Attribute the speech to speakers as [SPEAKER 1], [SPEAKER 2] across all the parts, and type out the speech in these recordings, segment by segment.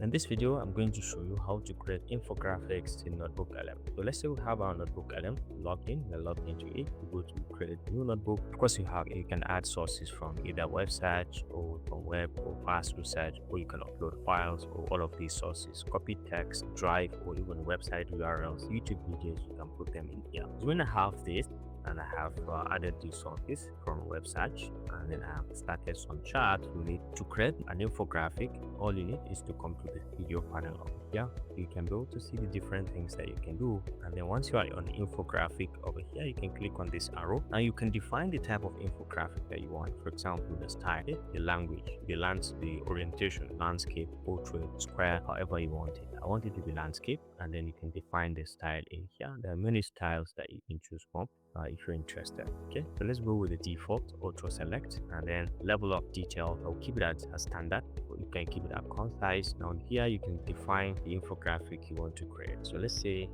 [SPEAKER 1] In this video, I'm going to show you how to create infographics in NotebookLM. So let's say we have our NotebookLM logged in. We're logged into it. We go to create a new notebook. Of course, you can add sources from either web search or from web or fast research, or you can upload files or all of these sources, copy text, drive, or even website URLs, YouTube videos. You can put them in here. So when I have this, and I have added these sources from web search, and then I have started some charts. You need to create an infographic. All you need is to come to the video panel over here. You can be able to see the different things that you can do, and then once you are on infographic over here, you can click on this arrow and you can define the type of infographic that you want. For example, the style, the language, the orientation, landscape, portrait, square, however you want it. I want it to be landscape, and then you can define the style in here. There are many styles that you can choose from if you're interested. Okay, so let's go with the default auto select, and then level of detail. I'll keep it as standard, or you can keep it at concise. Now here you can define the infographic you want to create. So let's say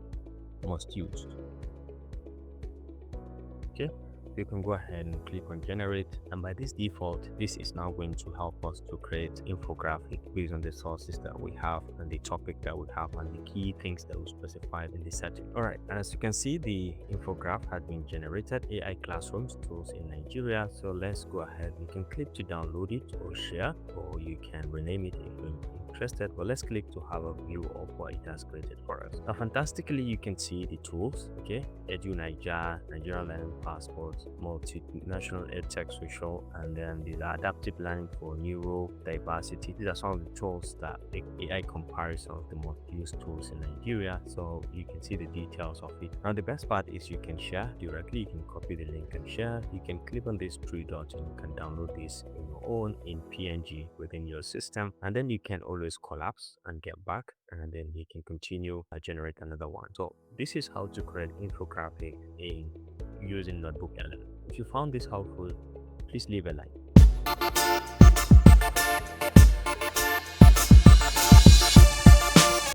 [SPEAKER 1] most used. Okay, you can go ahead and click on generate, and by this default, this is now going to help us to create infographic based on the sources that we have and the topic that we have and the key things that we specified in the setting. All right, and as you can see, the infograph had been generated. AI classrooms tools in Nigeria. So let's go ahead. You can click to download it or share, or you can rename it if you're interested, but let's click to have a view of what it has created for us. Now fantastically, you can see the tools. Okay, Edu Niger, Nigeria Learning Passport, multinational edtech social, and then the adaptive learning for neurodiversity. These are some of the tools that make AI comparison of the most used tools in Nigeria, so you can see the details of it. Now the best part is you can share directly. You can copy the link and share. You can click on these three dots and you can download this on your own in PNG within your system, and then you can always collapse and get back, and then you can continue generate another one. So this is how to create infographic in using NotebookLM. If you found this helpful, please leave a like.